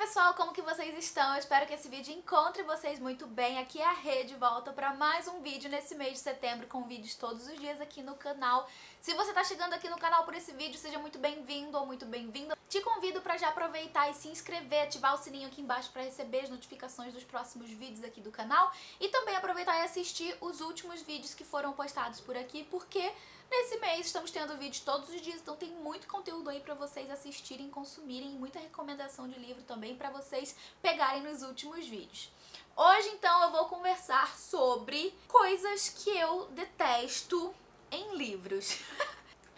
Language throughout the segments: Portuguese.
pessoal, como que vocês estão? Eu espero que esse vídeo encontre vocês muito bem. Aqui é a Rê de volta para mais um vídeo nesse mês de setembro, com vídeos todos os dias aqui no canal. Se você tá chegando aqui no canal por esse vídeo, seja muito bem-vindo ou muito bem-vinda. Te convido para já aproveitar e se inscrever, ativar o sininho aqui embaixo para receber as notificações dos próximos vídeos aqui do canal. E também aproveitar e assistir os últimos vídeos que foram postados por aqui, porque nesse mês estamos tendo vídeos todos os dias, então tem muito conteúdo aí pra vocês assistirem, consumirem, muita recomendação de livro também pra vocês pegarem nos últimos vídeos. Hoje, então, eu vou conversar sobre coisas que eu detesto em livros.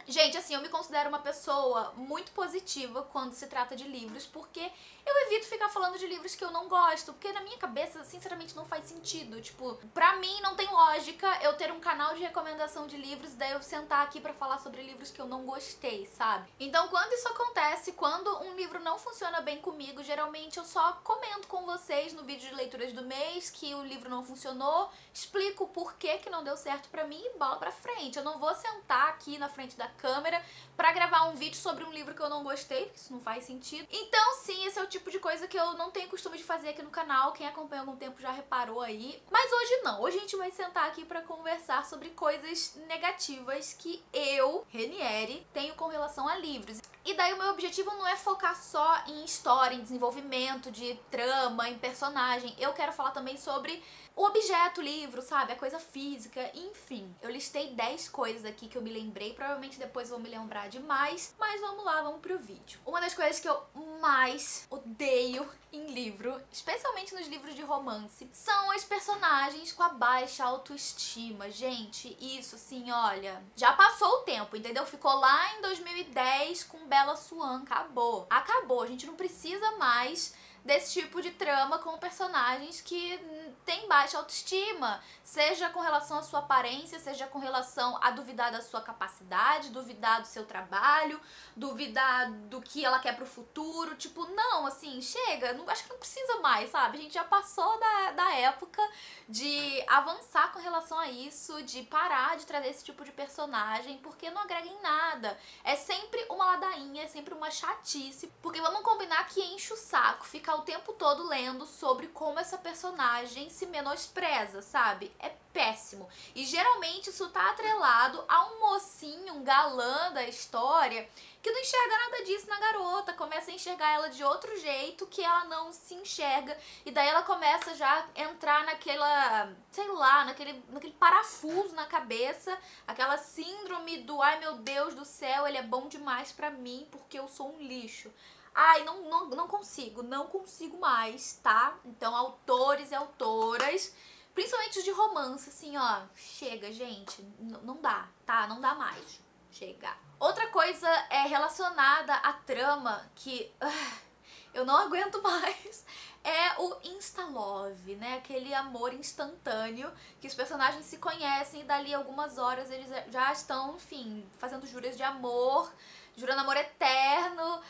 Gente, assim, eu me considero uma pessoa muito positiva quando se trata de livros, porque eu evito ficar falando de livros que eu não gosto, porque na minha cabeça, sinceramente, não faz sentido. Tipo, pra mim não tem lógica eu ter um canal de recomendação de livros, daí eu sentar aqui pra falar sobre livros que eu não gostei, sabe? Então, quando isso acontece, quando um livro não funciona bem comigo, geralmente eu só comento com vocês no vídeo de leituras do mês que o livro não funcionou, explico o porquê que não deu certo pra mim e bola pra frente. Eu não vou sentar aqui na frente da câmera pra gravar um vídeo sobre um livro que eu não gostei, porque isso não faz sentido. Então sim, esse é o tipo de coisa que eu não tenho costume de fazer aqui no canal, quem acompanha há algum tempo já reparou aí. Mas hoje não, hoje a gente vai sentar aqui pra conversar sobre coisas negativas que eu, Renieri, tenho com relação a livros. E daí o meu objetivo não é focar só em história, em desenvolvimento de trama, em personagem. Eu quero falar também sobre o objeto livro, sabe? A coisa física, enfim. Eu listei 10 coisas aqui que eu me lembrei, provavelmente depois vou me lembrar de mais, mas vamos lá, vamos pro vídeo. Uma das coisas que eu mais odeio em livro, especialmente nos livros de romance, são as personagens com a baixa autoestima. Gente, isso assim, olha, já passou o tempo, entendeu? Ficou lá em 2010 com Bella Swan, acabou. Acabou, a gente não precisa mais desse tipo de trama com personagens que têm baixa autoestima, seja com relação à sua aparência, seja com relação a duvidar da sua capacidade, duvidar do seu trabalho, duvidar do que ela quer pro futuro, tipo, não, assim, chega, não, acho que não precisa mais, sabe? A gente já passou da época de avançar com relação a isso, de parar de trazer esse tipo de personagem, porque não agrega em nada. É sempre uma ladainha, é sempre uma chatice, porque vamos combinar que enche o saco ficar o tempo todo lendo sobre como essa personagem se menospreza, sabe? É péssimo. E geralmente isso tá atrelado a um mocinho, um galã da história, que não enxerga nada disso na garota, começa a enxergar ela de outro jeito que ela não se enxerga, e daí ela começa já a entrar naquela, sei lá, naquele parafuso na cabeça, aquela síndrome do ai meu Deus do céu, ele é bom demais pra mim porque eu sou um lixo. Ai, não consigo mais, tá? Então, autores e autoras, principalmente os de romance, assim, ó, chega, gente, não dá, tá? Não dá mais, chega. Outra coisa é relacionada à trama que eu não aguento mais, é o Instalove, né? Aquele amor instantâneo que os personagens se conhecem e dali a algumas horas eles já estão, enfim, fazendo juras de amor, jurando amor eterno,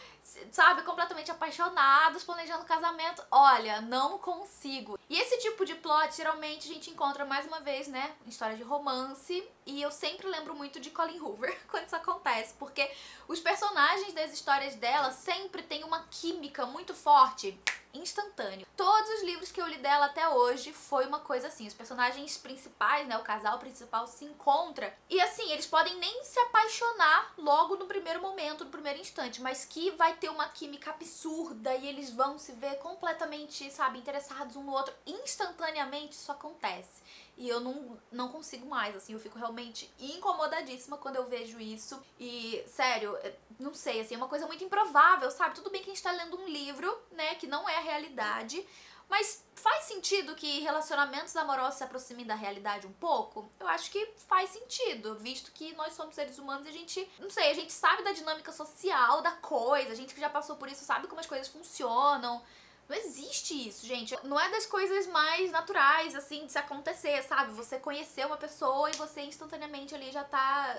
sabe, completamente apaixonados, planejando casamento. Olha, não consigo. E esse tipo de plot, geralmente, a gente encontra mais uma vez, né, em história de romance, e eu sempre lembro muito de Colleen Hoover quando isso acontece, porque os personagens das histórias dela sempre têm uma química muito forte, instantâneo. Todos os livros que eu li dela até hoje foi uma coisa assim, os personagens principais, né, o casal principal se encontra e assim, eles podem nem se apaixonar logo no primeiro momento, no primeiro instante, mas que vai ter uma química absurda e eles vão se ver completamente, sabe, interessados um no outro instantaneamente. Isso acontece. E eu não consigo mais, assim, eu fico realmente incomodadíssima quando eu vejo isso. E, sério, não sei, assim, é uma coisa muito improvável, sabe? Tudo bem que a gente tá lendo um livro, né, que não é a realidade, mas faz sentido que relacionamentos amorosos se aproximem da realidade um pouco? Eu acho que faz sentido, visto que nós somos seres humanos e a gente, não sei, a gente sabe da dinâmica social da coisa, a gente que já passou por isso sabe como as coisas funcionam. Não existe isso, gente. Não é das coisas mais naturais, assim, de se acontecer, sabe? Você conhecer uma pessoa e você instantaneamente ali já tá,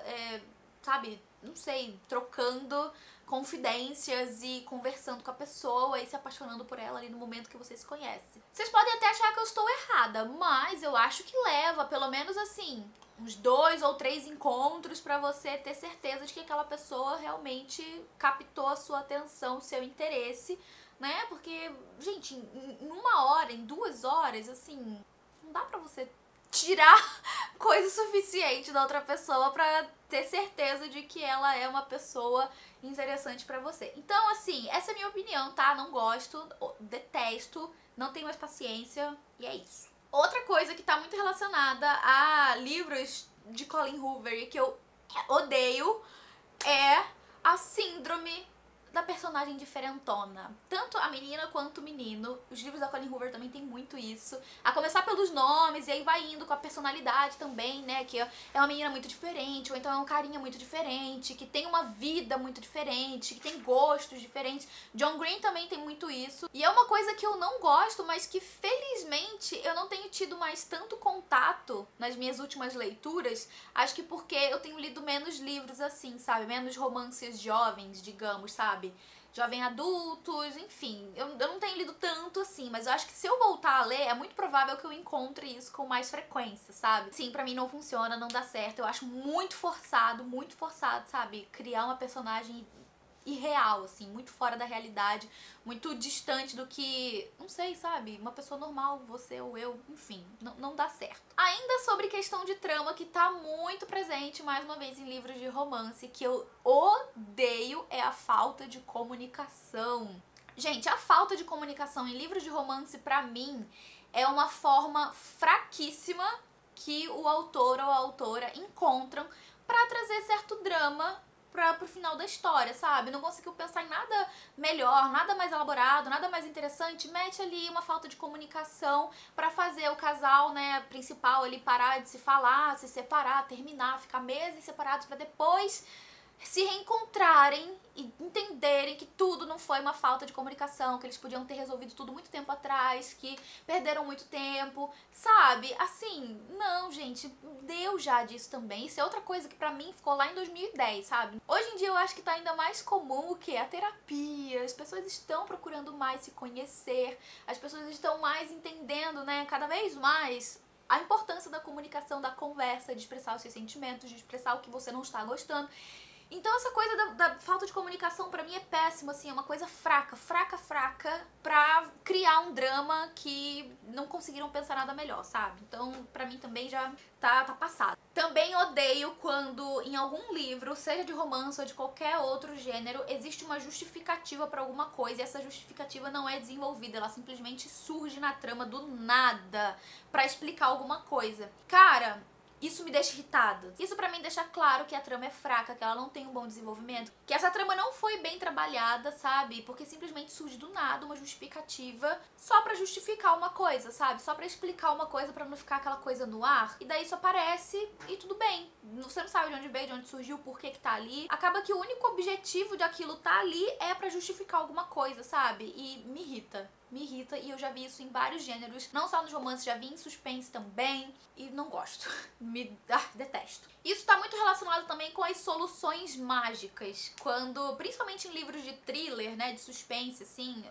sabe, não sei, trocando confidências e conversando com a pessoa e se apaixonando por ela ali no momento que você se conhece. Vocês podem até achar que eu estou errada, mas eu acho que leva, pelo menos assim, uns 2 ou 3 encontros pra você ter certeza de que aquela pessoa realmente captou a sua atenção, o seu interesse, né? Porque, gente, em 1 hora, em 2 horas, assim, não dá pra você tirar coisa suficiente da outra pessoa pra ter certeza de que ela é uma pessoa interessante pra você. Então, assim, essa é a minha opinião, tá? Não gosto, detesto, não tenho mais paciência e é isso. Outra coisa que tá muito relacionada a livros de Colleen Hoover e que eu odeio é a síndrome da personagem diferentona. Tanto a menina quanto o menino. Os livros da Colleen Hoover também tem muito isso. A começar pelos nomes, e aí vai indo com a personalidade também, né? Que é uma menina muito diferente, ou então é um carinha muito diferente, que tem uma vida muito diferente, que tem gostos diferentes. John Green também tem muito isso. E é uma coisa que eu não gosto, mas que felizmente eu não tenho tido mais tanto contato nas minhas últimas leituras. Acho que porque eu tenho lido menos livros assim, sabe? Menos romances jovens, digamos, sabe? Jovem adultos, enfim. Eu não tenho lido tanto assim, mas eu acho que se eu voltar a ler, é muito provável que eu encontre isso com mais frequência, sabe? Sim, pra mim não funciona, não dá certo. Eu acho muito forçado, sabe? Criar uma personagem irreal, assim, muito fora da realidade, muito distante do que, não sei, sabe, uma pessoa normal, você ou eu, enfim, não dá certo. Ainda sobre questão de trama que tá muito presente, mais uma vez, em livros de romance, que eu odeio, é a falta de comunicação. Gente, a falta de comunicação em livros de romance, pra mim, é uma forma fraquíssima que o autor ou a autora encontram pra trazer certo drama pro final da história, sabe? Não conseguiu pensar em nada melhor, nada mais elaborado, nada mais interessante, mete ali uma falta de comunicação pra fazer o casal, né, principal ali parar de se falar, se separar, terminar, ficar meses separados pra depois se reencontrarem e entenderem que tudo não foi uma falta de comunicação, que eles podiam ter resolvido tudo muito tempo atrás, que perderam muito tempo, sabe? Assim, não, gente, deu já disso também. Isso é outra coisa que pra mim ficou lá em 2010, sabe? Hoje em dia eu acho que tá ainda mais comum o que? A terapia. As pessoas estão procurando mais se conhecer, as pessoas estão mais entendendo, né, cada vez mais a importância da comunicação, da conversa, de expressar os seus sentimentos, de expressar o que você não está gostando. Então essa coisa da falta de comunicação pra mim é péssima, assim, é uma coisa fraca pra criar um drama que não conseguiram pensar nada melhor, sabe? Então pra mim também já tá passado. Também odeio quando em algum livro, seja de romance ou de qualquer outro gênero, existe uma justificativa pra alguma coisa e essa justificativa não é desenvolvida, ela simplesmente surge na trama do nada pra explicar alguma coisa. Cara, isso me deixa irritada. Isso pra mim deixa claro que a trama é fraca, que ela não tem um bom desenvolvimento, que essa trama não foi bem trabalhada, sabe? Porque simplesmente surge do nada uma justificativa só pra justificar uma coisa, sabe? Só pra explicar uma coisa pra não ficar aquela coisa no ar. E daí isso aparece e tudo bem. Você não sabe de onde veio, de onde surgiu, por que tá ali. Acaba que o único objetivo de aquilo tá ali é pra justificar alguma coisa, sabe? E me irrita. Me irrita e eu já vi isso em vários gêneros, não só nos romances, já vi em suspense também e não gosto, detesto. Isso tá muito relacionado também com as soluções mágicas, quando, principalmente em livros de thriller, né, de suspense, assim,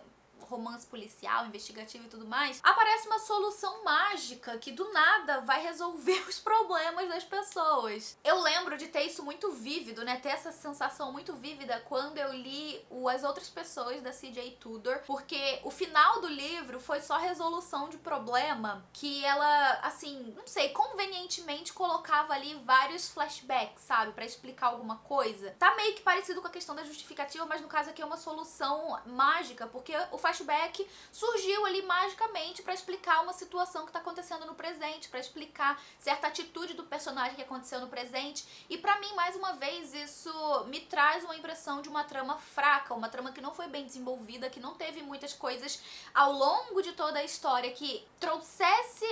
romance policial, investigativo e tudo mais, aparece uma solução mágica que do nada vai resolver os problemas das pessoas. Eu lembro de ter isso muito vívido, né, ter essa sensação muito vívida quando eu li As Outras Pessoas, da C.J. Tudor, porque o final do livro foi só resolução de problema que ela, assim, não sei, convenientemente colocava ali vários flashbacks, sabe, pra explicar alguma coisa. Tá meio que parecido com a questão da justificativa, mas no caso aqui é uma solução mágica, porque o flashback surgiu ali magicamente pra explicar uma situação que tá acontecendo no presente, pra explicar certa atitude do personagem que aconteceu no presente. E pra mim, mais uma vez, isso me traz uma impressão de uma trama fraca, uma trama que não foi bem desenvolvida, que não teve muitas coisas ao longo de toda a história que trouxesse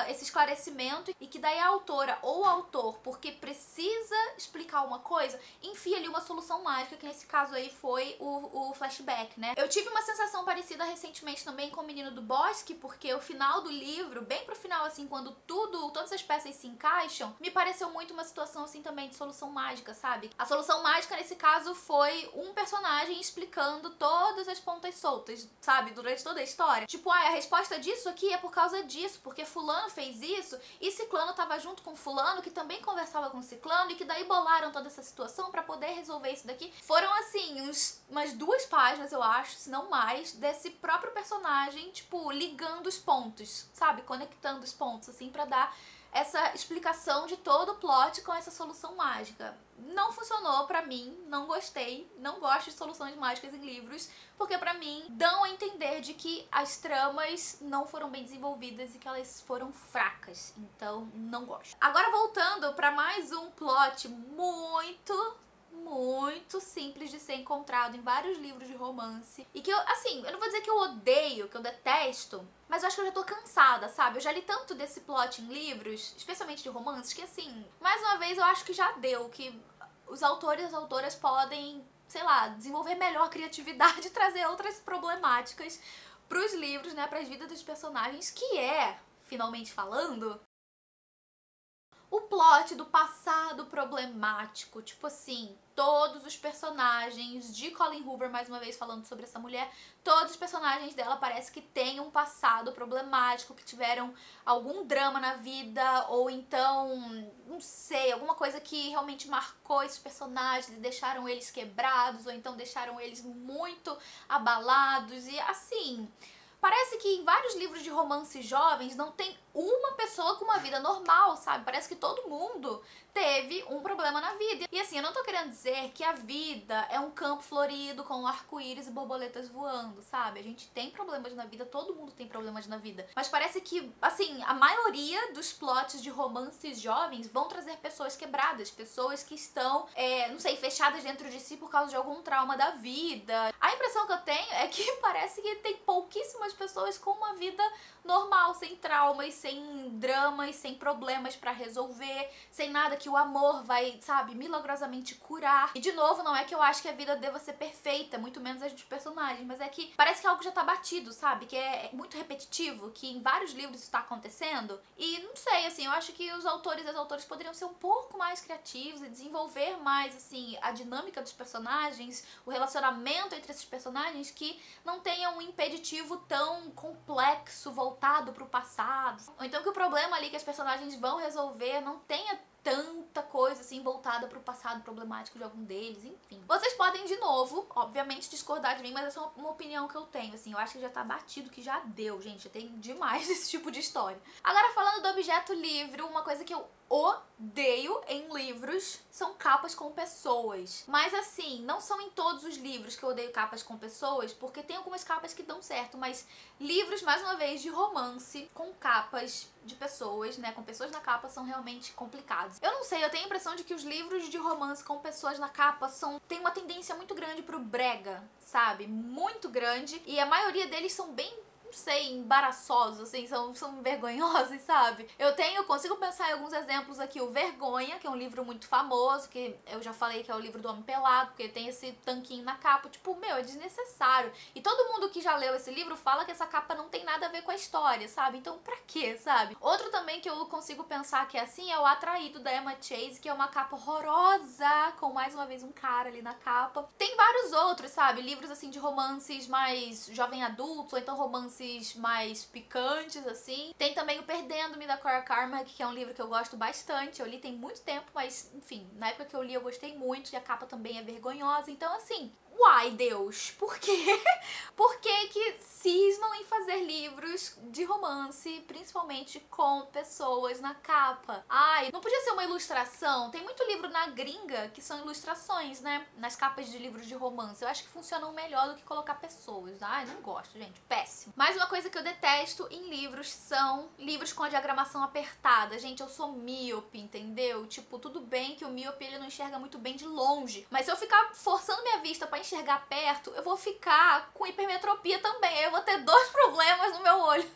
esse esclarecimento e que daí a autora ou o autor, porque precisa explicar uma coisa, enfia ali uma solução mágica, que nesse caso aí foi o flashback, né? Eu tive uma sensação parecida recentemente também com o Menino do Bosque, porque o final do livro, bem pro final assim, quando todas as peças se encaixam, me pareceu muito uma situação assim também de solução mágica, sabe? A solução mágica nesse caso foi um personagem explicando todas as pontas soltas, sabe? Durante toda a história. Tipo, a resposta disso aqui é por causa disso, porque fulano fez isso e ciclano tava junto com fulano, que também conversava com ciclano, e que daí bolaram toda essa situação pra poder resolver isso daqui. Foram assim, umas 2 páginas, eu acho, se não mais, atrás desse próprio personagem, tipo, ligando os pontos, sabe? Conectando os pontos, assim, pra dar essa explicação de todo o plot com essa solução mágica. Não funcionou pra mim, não gostei, não gosto de soluções mágicas em livros, porque pra mim dão a entender de que as tramas não foram bem desenvolvidas e que elas foram fracas, então não gosto. Agora voltando pra mais um plot muito simples de ser encontrado em vários livros de romance. E que eu, assim, eu não vou dizer que eu odeio, que eu detesto, mas eu acho que eu já tô cansada, sabe? Eu já li tanto desse plot em livros, especialmente de romances, que assim, mais uma vez eu acho que já deu, que os autores e as autoras podem, sei lá, desenvolver melhor a criatividade e trazer outras problemáticas pros livros, né, pras vidas dos personagens, que é, finalmente falando, o plot do passado problemático. Tipo assim, todos os personagens de Colleen Hoover, mais uma vez falando sobre essa mulher, todos os personagens dela parece que têm um passado problemático, que tiveram algum drama na vida, ou então, não sei, alguma coisa que realmente marcou esses personagens e deixaram eles quebrados, ou então deixaram eles muito abalados, e assim, parece que em vários livros de romance jovens não tem uma pessoa com uma vida normal, sabe? Parece que todo mundo teve um problema na vida. E assim, eu não tô querendo dizer que a vida é um campo florido com arco-íris e borboletas voando, sabe? A gente tem problemas na vida, todo mundo tem problemas na vida. Mas parece que, assim, a maioria dos plots de romances jovens vão trazer pessoas quebradas, pessoas que estão, não sei, fechadas dentro de si por causa de algum trauma da vida. A impressão que eu tenho é que parece que tem pouquíssimas pessoas com uma vida normal, sem traumas, sem dramas, sem problemas pra resolver, sem nada que o amor vai, sabe, milagrosamente curar. E de novo, não é que eu acho que a vida deva ser perfeita, muito menos a dos personagens, mas é que parece que algo já tá batido, sabe? Que é muito repetitivo, que em vários livros isso tá acontecendo. E não sei, assim, eu acho que os autores e as autoras poderiam ser um pouco mais criativos e desenvolver mais, assim, a dinâmica dos personagens, o relacionamento entre esses personagens, que não tenha um impeditivo tão complexo, voltado pro passado. Ou então que o problema ali que as personagens vão resolver não tenha tanta coisa assim voltada pro passado problemático de algum deles, enfim. Vocês podem, de novo, obviamente, discordar de mim, mas essa é uma opinião que eu tenho, assim. Eu acho que já tá batido, que já deu, gente. Já tem demais desse tipo de história. Agora, falando do objeto livre, uma coisa que eu odeio em livros são capas com pessoas. Mas assim, não são em todos os livros que eu odeio capas com pessoas, porque tem algumas capas que dão certo, mas livros, mais uma vez, de romance com capas de pessoas, né, com pessoas na capa, são realmente complicados. Eu não sei, eu tenho a impressão de que os livros de romance com pessoas na capa tem uma tendência muito grande pro brega, sabe? Muito grande, e a maioria deles são bem, não sei, embaraçosos, assim, são vergonhosos, sabe? Consigo pensar em alguns exemplos aqui. O Vergonha, que é um livro muito famoso, que eu já falei que é o livro do Homem Pelado, porque tem esse tanquinho na capa, tipo, meu, é desnecessário. E todo mundo que já leu esse livro fala que essa capa não tem nada a ver com a história, sabe? Então pra quê, sabe? Outro também que eu consigo pensar que é assim é o Atraído, da Emma Chase, que é uma capa horrorosa, com mais uma vez um cara ali na capa. Tem vários outros, sabe? Livros, assim, de romances mais jovem adultos, ou então romances mais picantes, assim. Tem também o Perdendo-me, da Cora Carmack, que é um livro que eu gosto bastante. Eu li tem muito tempo, mas, enfim, na época que eu li eu gostei muito, e a capa também é vergonhosa. Então, assim, uai, Deus, por quê? Por que cismam em fazer livros de romance, principalmente com pessoas na capa? Ai, não podia ser uma ilustração? Tem muito livro na gringa que são ilustrações, né? Nas capas de livros de romance. Eu acho que funcionam melhor do que colocar pessoas. Ai, não gosto, gente. Péssimo. Mais uma coisa que eu detesto em livros são livros com a diagramação apertada. Gente, eu sou míope, entendeu? Tipo, tudo bem que o míope ele não enxerga muito bem de longe, mas se eu ficar forçando minha vista pra enxergar perto, eu vou ficar com hipermetropia também. Eu vou ter dois problemas no meu olho.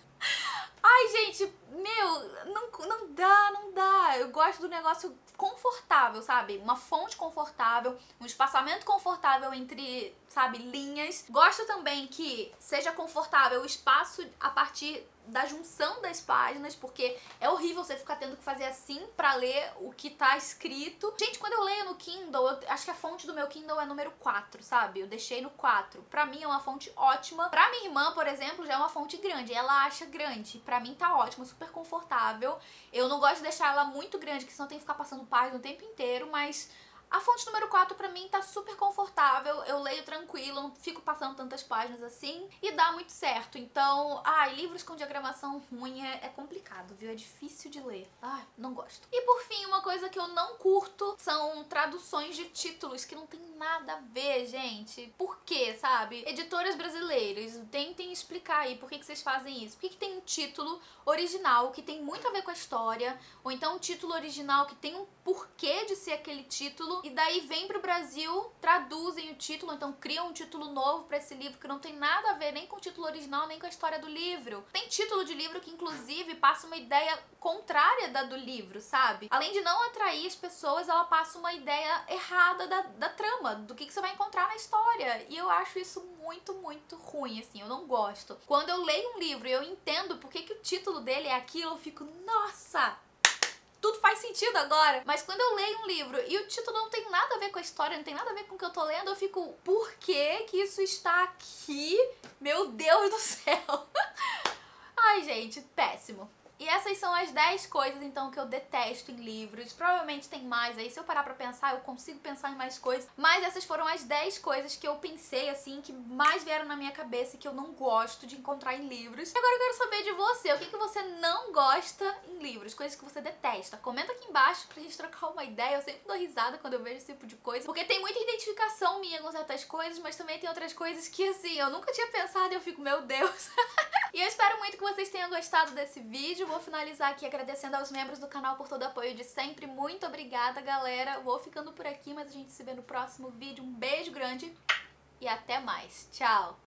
Ai, gente, meu, não dá. Eu gosto do negócio confortável, sabe? Uma fonte confortável, um espaçamento confortável entre, sabe, linhas. Gosto também que seja confortável o espaço a partir da junção das páginas, porque é horrível você ficar tendo que fazer assim pra ler o que tá escrito. Gente, quando eu leio no Kindle, eu acho que a fonte do meu Kindle é número 4, sabe? Eu deixei no 4. Pra mim é uma fonte ótima. Pra minha irmã, por exemplo, já é uma fonte grande. Ela acha grande. Pra mim tá ótimo, super confortável. Eu não gosto de deixar ela muito grande, que senão tem que ficar passando página o tempo inteiro, mas A fonte número 4 pra mim tá super confortável, eu leio tranquilo, não fico passando tantas páginas assim e dá muito certo. Então, livros com diagramação ruim é complicado, viu? É difícil de ler. Não gosto. E por fim, uma coisa que eu não curto são traduções de títulos que não tem nada a ver, gente. Por quê, sabe? Editoras brasileiras, tentem explicar aí por que vocês fazem isso. Por que tem um título original que tem muito a ver com a história, ou então um título original que tem um porquê de ser aquele título, e daí vem pro Brasil, traduzem o título, então criam um título novo pra esse livro que não tem nada a ver nem com o título original, nem com a história do livro. Tem título de livro que inclusive passa uma ideia contrária da do livro, sabe? Além de não atrair as pessoas, ela passa uma ideia errada da trama, do que você vai encontrar na história. E eu acho isso muito, muito ruim, assim, eu não gosto. Quando eu leio um livro e eu entendo por que o título dele é aquilo, eu fico, nossa! Tudo faz sentido agora. Mas quando eu leio um livro e o título não tem nada a ver com a história, não tem nada a ver com o que eu tô lendo, eu fico, por que isso está aqui? Meu Deus do céu. Ai, gente, péssimo. E essas são as 10 coisas, então, que eu detesto em livros. Provavelmente tem mais aí. Se eu parar pra pensar, eu consigo pensar em mais coisas. Mas essas foram as 10 coisas que eu pensei, assim, que mais vieram na minha cabeça e que eu não gosto de encontrar em livros. E agora eu quero saber de você. O que você não gosta em livros? Coisas que você detesta. Comenta aqui embaixo pra gente trocar uma ideia. Eu sempre dou risada quando eu vejo esse tipo de coisa. Porque tem muita identificação minha com certas coisas, mas também tem outras coisas que, assim, eu nunca tinha pensado e eu fico, meu Deus. E eu espero muito que vocês tenham gostado desse vídeo. Vou finalizar aqui agradecendo aos membros do canal por todo o apoio de sempre. Muito obrigada, galera. Vou ficando por aqui, mas a gente se vê no próximo vídeo. Um beijo grande e até mais. Tchau!